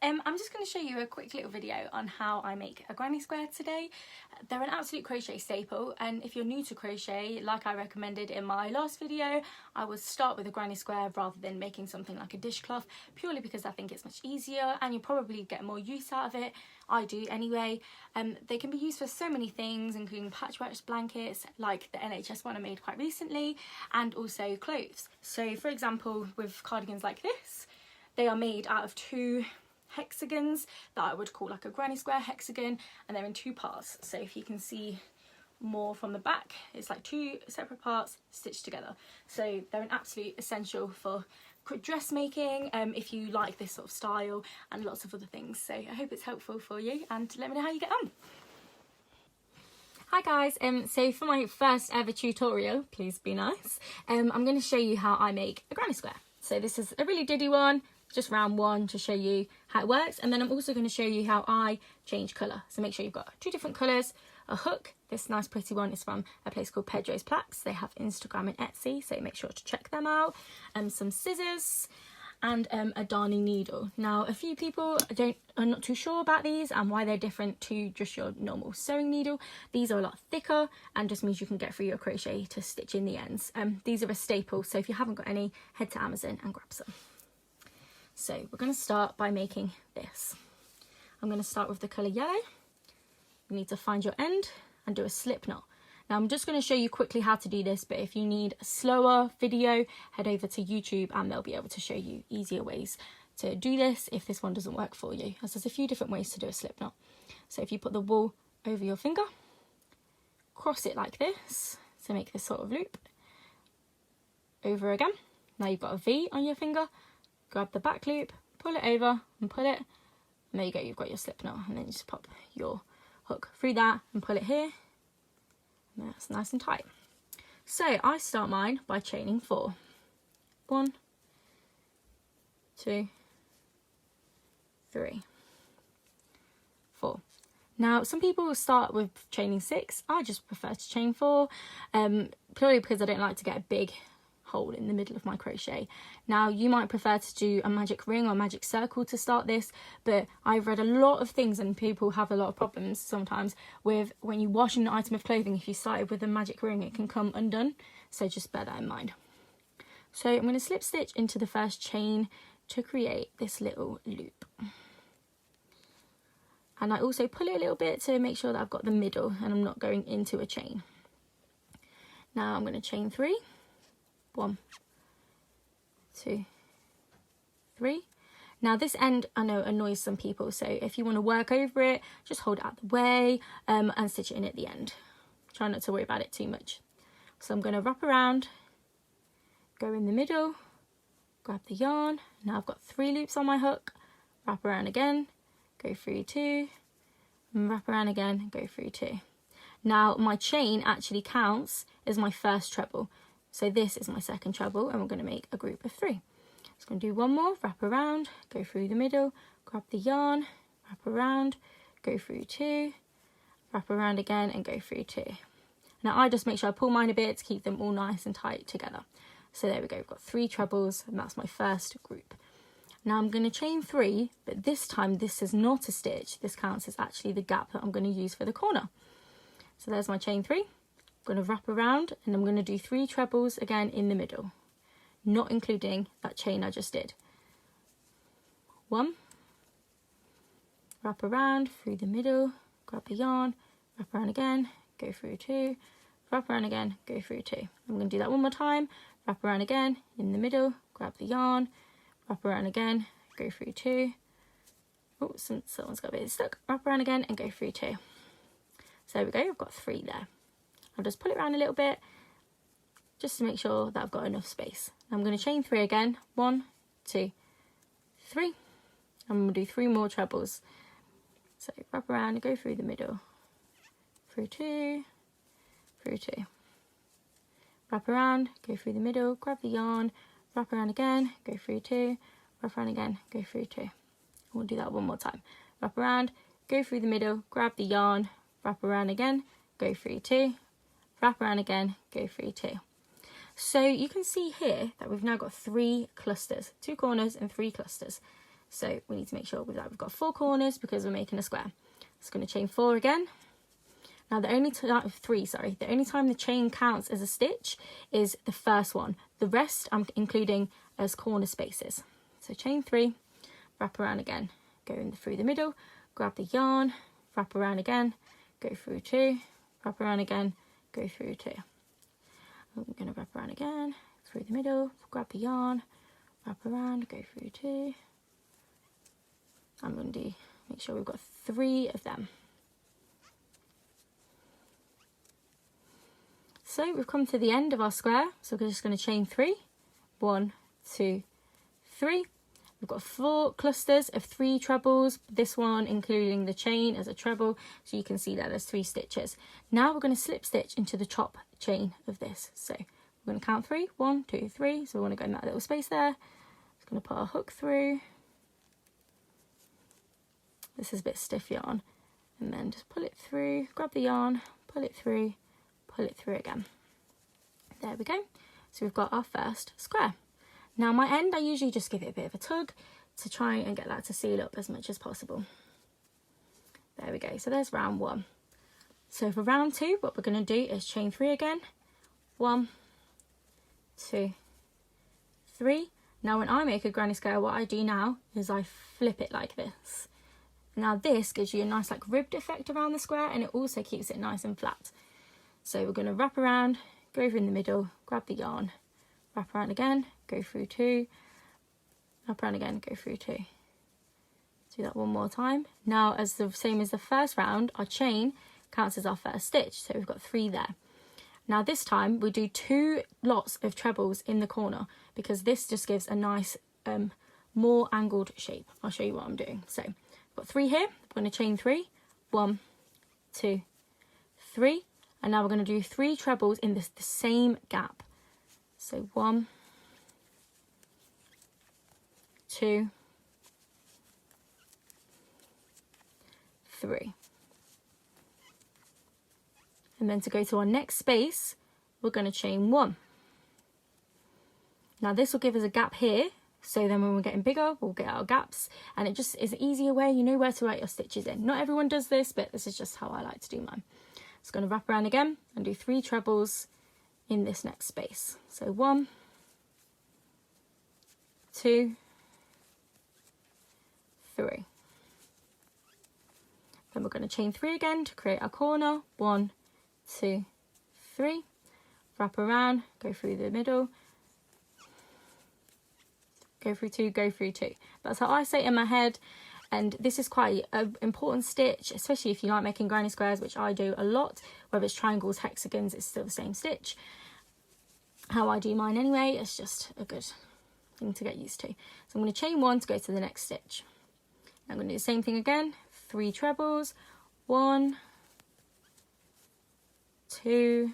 I'm just going to show you a quick little video on how I make a granny square today. They're an absolute crochet staple, and if you're new to crochet, like I recommended in my last video, I would start with a granny square rather than making something like a dishcloth, purely because I think it's much easier and you'll probably get more use out of it. I do anyway. They can be used for so many things, including patchwork blankets like the NHS one I made quite recently, and also clothes. So for example, with cardigans like this, they are made out of two hexagons that I would call like a granny square hexagon, and they're in two parts. So if you can see more from the back, it's like two separate parts stitched together. So they're an absolute essential for dressmaking, if you like this sort of style, and lots of other things. So I hope it's helpful for you, and let me know how you get on. Hi guys, so for my first ever tutorial, please be nice, I'm going to show you how I make a granny square. So this is a really diddy one, just round one to show you how it works, and then I'm also going to show you how I change colour. So make sure you've got two different colours, a hook. This nice pretty one is from a place called Pedro's Plaques. They have Instagram and Etsy, so make sure to check them out. Some scissors and a darning needle. Now a few people are not too sure about these and why they're different to just your normal sewing needle. These are a lot thicker and just means you can get through your crochet to stitch in the ends. These are a staple, so if you haven't got any, head to Amazon and grab some. So we're going to start by making this. I'm going to start with the colour yellow. You need to find your end and do a slip knot. Now I'm just going to show you quickly how to do this, but if you need a slower video, head over to YouTube and they'll be able to show you easier ways to do this if this one doesn't work for you, as there's a few different ways to do a slip knot. So if you put the wool over your finger, cross it like this to make this sort of loop, over again. Now you've got a V on your finger, grab the back loop, pull it over and pull it, and there you go, you've got your slip knot, and then you just pop your hook through that and pull it here. That's nice and tight. So I start mine by chaining 4. 1, 2, 3, 4. Now some people will start with chaining 6. I just prefer to chain 4, purely because I don't like to get a big hole in the middle of my crochet. Now you might prefer to do a magic ring or a magic circle to start this, but I've read a lot of things and people have a lot of problems sometimes with when you wash an item of clothing. If you started with a magic ring, it can come undone, so just bear that in mind. So I'm going to slip stitch into the first chain to create this little loop, and I also pull it a little bit to make sure that I've got the middle and I'm not going into a chain. Now I'm going to chain 3. 1, 2, 3. Now this end I know annoys some people, so if you want to work over it, just hold it out the way and stitch it in at the end. Try not to worry about it too much. So I'm going to wrap around, go in the middle, grab the yarn. Now I've got 3 loops on my hook, wrap around again, go through 2, and wrap around again, go through 2. Now my chain actually counts as my first treble. So this is my second treble, and we're going to make a group of 3. Just going to do one more, wrap around, go through the middle, grab the yarn, wrap around, go through 2, wrap around again and go through 2. Now I just make sure I pull mine a bit to keep them all nice and tight together. So there we go, we've got 3 trebles and that's my first group. Now I'm going to chain 3, but this time this is not a stitch. This counts as actually the gap that I'm going to use for the corner. So there's my chain 3. I'm going to wrap around and I'm going to do 3 trebles again in the middle, not including that chain I just did. 1, wrap around through the middle, grab the yarn, wrap around again, go through 2, wrap around again, go through 2. I'm going to do that one more time, wrap around again in the middle, grab the yarn, wrap around again, go through 2. Oh, someone's got a bit stuck. Wrap around again and go through 2. So there we go, I've got 3 there. I'll just pull it around a little bit just to make sure that I've got enough space. I'm going to chain 3 again. 1, 2, 3. I'm going to do 3 more trebles. So wrap around, go through the middle, through 2, through 2. Wrap around, go through the middle, grab the yarn, wrap around again, go through 2, wrap around again, go through 2. We'll do that one more time. Wrap around, go through the middle, grab the yarn, wrap around again, go through 2, wrap around again, go through 2. So you can see here that we've now got 3 clusters, 2 corners and 3 clusters. So we need to make sure we've got 4 corners because we're making a square. It's going to chain 4 again. Now the only time, 3, sorry, the only time the chain counts as a stitch is the first one. The rest I'm including as corner spaces. So chain 3, wrap around again, go in through the middle, grab the yarn, wrap around again, go through 2, wrap around again, go through 2. I'm going to wrap around again, through the middle, grab the yarn, wrap around, go through 2. I'm going to make sure we've got 3 of them. So we've come to the end of our square, so we're just going to chain 3, 1, 2, 3. We've got 4 clusters of 3 trebles, this one including the chain as a treble, so you can see that there's 3 stitches. Now we're going to slip stitch into the top chain of this. So we're going to count 3, 1, 2, 3, so we want to go in that little space there. Just going to put our hook through. This is a bit stiff yarn, and then just pull it through, grab the yarn, pull it through again. There we go. So we've got our first square. Now my end, I usually just give it a bit of a tug to try and get that to seal up as much as possible. There we go. So there's round 1. So for round 2, what we're going to do is chain 3 again. 1, 2, 3. Now when I make a granny square, what I do now is I flip it like this. Now this gives you a nice like ribbed effect around the square, and it also keeps it nice and flat. So we're going to wrap around, go over in the middle, grab the yarn, wrap around again, go through 2, wrap around again, go through 2. Do that one more time. Now, as the same as the first round, our chain counts as our first stitch, so we've got 3 there. Now this time we do 2 lots of trebles in the corner because this just gives a nice more angled shape. I'll show you what I'm doing. So I've got 3 here. I'm going to chain 3, 1, 2, 3. And now we're going to do 3 trebles in the same gap. So 1, 2, 3. And then to go to our next space, we're going to chain 1. Now this will give us a gap here. So then when we're getting bigger, we'll get our gaps. And it just is an easier way. You know where to write your stitches in. Not everyone does this, but this is just how I like to do mine. Just going to wrap around again and do 3 trebles in this next space. So 1, 2, 3. Then we're going to chain 3 again to create our corner. 1, 2, 3. Wrap around, go through the middle, go through 2, go through 2. That's how I say it in my head. And this is quite an important stitch, especially if you like making granny squares, which I do a lot. Whether it's triangles, hexagons, it's still the same stitch. How I do mine anyway, it's just a good thing to get used to. So I'm going to chain 1 to go to the next stitch. I'm going to do the same thing again, 3 trebles, 1, 2,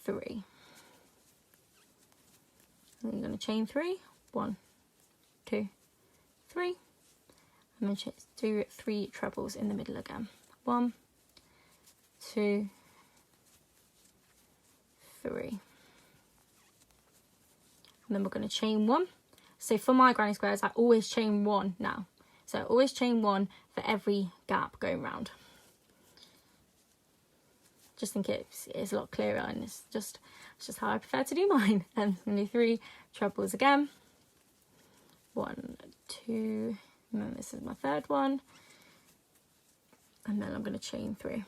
3. I'm going to chain 3, 1, 2, 3. I'm going to do 3 trebles in the middle again. 1, 2, 3. And then we're going to chain 1. So for my granny squares, I always chain 1 now. So I always chain 1 for every gap going round. Just think it's a lot clearer, and it's just how I prefer to do mine. And I'm going to do 3 trebles again. 1, 2, and then this is my 3rd one, and then I'm going to chain 3. And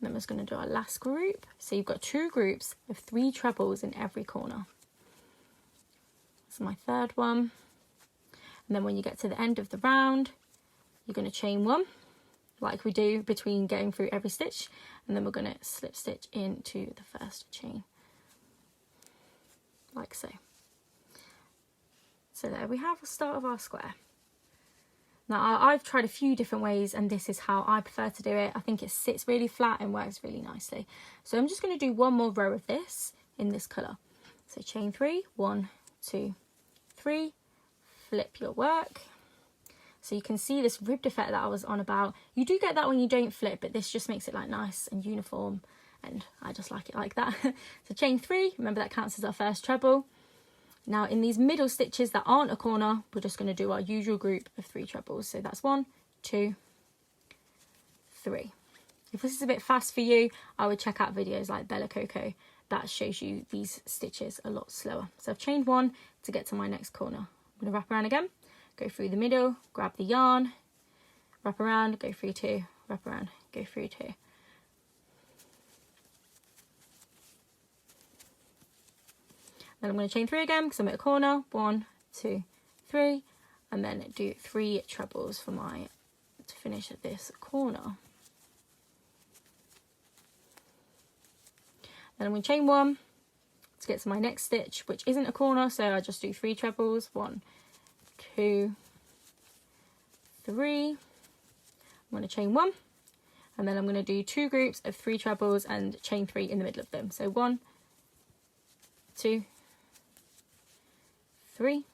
then I'm just going to do our last group. So you've got 2 groups of 3 trebles in every corner. This is my 3rd one, and then when you get to the end of the round, you're going to chain 1, like we do between getting through every stitch, and then we're going to slip stitch into the first chain. Like so. So there we have the start of our square. Now I've tried a few different ways, and this is how I prefer to do it. I think it sits really flat and works really nicely. So I'm just going to do one more row of this in this colour. So chain 3, 1, 2, 3, flip your work. So you can see this ribbed effect that I was on about. You do get that when you don't flip, but this just makes it like nice and uniform and I just like it like that. So chain 3, remember that counts as our first treble. Now in these middle stitches that aren't a corner, we're just going to do our usual group of 3 trebles. So that's 1, 2, 3. If this is a bit fast for you, I would check out videos like Bella Coco. That shows you these stitches a lot slower. So I've chained 1 to get to my next corner. I'm going to wrap around again, go through the middle, grab the yarn, wrap around, go through 2, wrap around, go through 2. Then I'm going to chain 3 again because I'm at a corner. 1, 2, 3, and then do 3 trebles for to finish at this corner. Then I'm going to chain 1 to get to my next stitch, which isn't a corner, so I just do 3 trebles. 1, 2, 3. I'm going to chain 1, and then I'm going to do 2 groups of 3 trebles and chain 3 in the middle of them. So 1, 2, 3,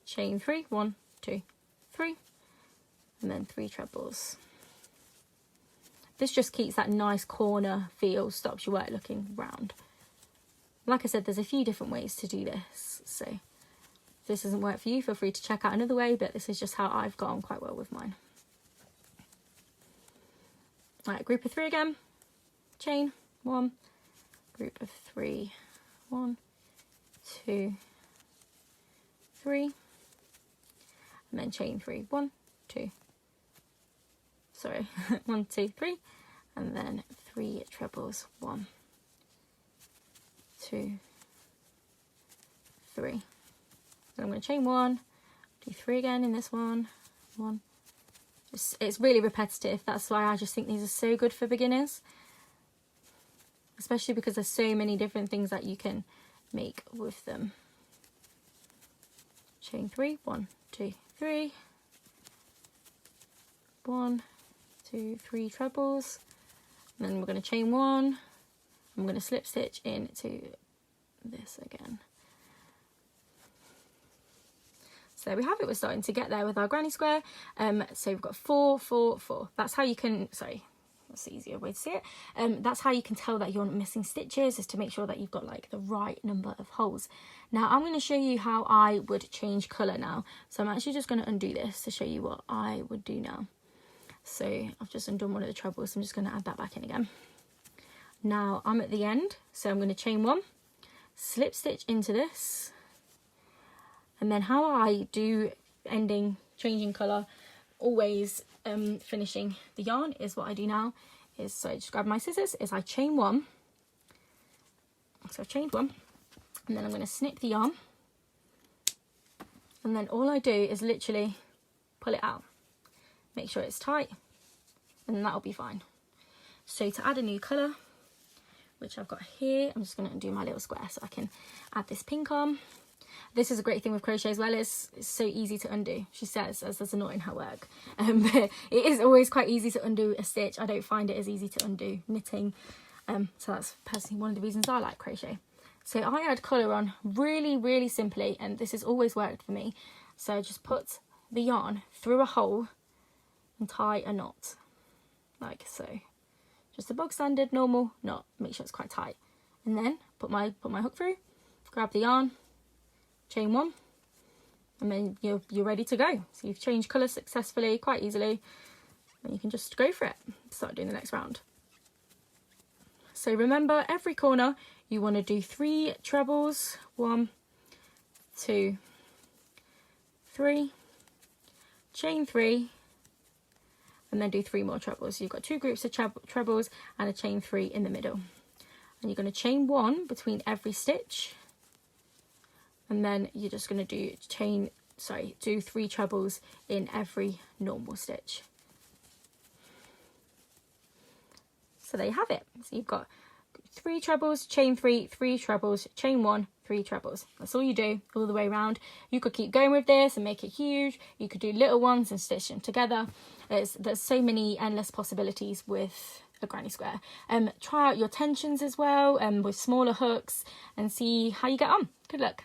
chain 3, 1, 2, 3, and then 3 trebles. This just keeps that nice corner feel, stops your work looking round. Like I said, there's a few different ways to do this, so if this doesn't work for you, feel free to check out another way, but this is just how I've got on quite well with mine. Right, group of 3 again, chain 1, group of 3, 1, 2, 3, and then chain 3, 1, 2, sorry, 1, 2, 3, and then 3 trebles, 1, 2, 3. Then I'm going to chain 1, do 3 again in this one, 1. It's really repetitive. That's why I just think these are so good for beginners, especially because there's so many different things that you can make with them. Chain 3, 1, 2, 3, 1, 2, 3 trebles, and then we're going to chain 1. I'm going to slip stitch into this again. So there we have it, we're starting to get there with our granny square. So we've got 4, 4, 4. That's how you can, sorry, that's the easier way to see it. That's how you can tell that you're not missing stitches, is to make sure that you've got like the right number of holes. Now I'm going to show you how I would change colour now. So I'm actually just going to undo this to show you what I would do now. So I've just undone one of the trebles, so I'm just going to add that back in again. Now I'm at the end, so I'm going to chain 1, slip stitch into this, and then how I do changing colour, always finishing the yarn, is what I do now is, so I just grab my scissors, is I chain 1, so I've chained 1, and then I'm going to snip the yarn, and then all I do is literally pull it out, make sure it's tight, and then that'll be fine. So to add a new colour, which I've got here, I'm just going to undo my little square so I can add this pink on. This is a great thing with crochet as well, it's so easy to undo. She says, as there's a knot in her work. But it is always quite easy to undo a stitch. I don't find it as easy to undo knitting. So that's personally one of the reasons I like crochet. So I add colour on really, really simply, and this has always worked for me. So I just put the yarn through a hole and tie a knot, like so. Just a bog standard normal knot, make sure it's quite tight. And then put my hook through, grab the yarn, chain 1, and then you're ready to go. So you've changed colour successfully, quite easily, and you can just go for it, start doing the next round. So remember, every corner you want to do 3 trebles, 1, 2, 3, chain 3, and then do 3 more trebles. So you've got 2 groups of trebles and a chain 3 in the middle, and you're going to chain 1 between every stitch. And then you're just going to do 3 trebles in every normal stitch. So there you have it. So you've got 3 trebles, chain 3, 3 trebles, chain 1, 3 trebles. That's all you do all the way around. You could keep going with this and make it huge. You could do little ones and stitch them together. There's so many endless possibilities with a granny square. Try out your tensions as well with smaller hooks and see how you get on. Good luck.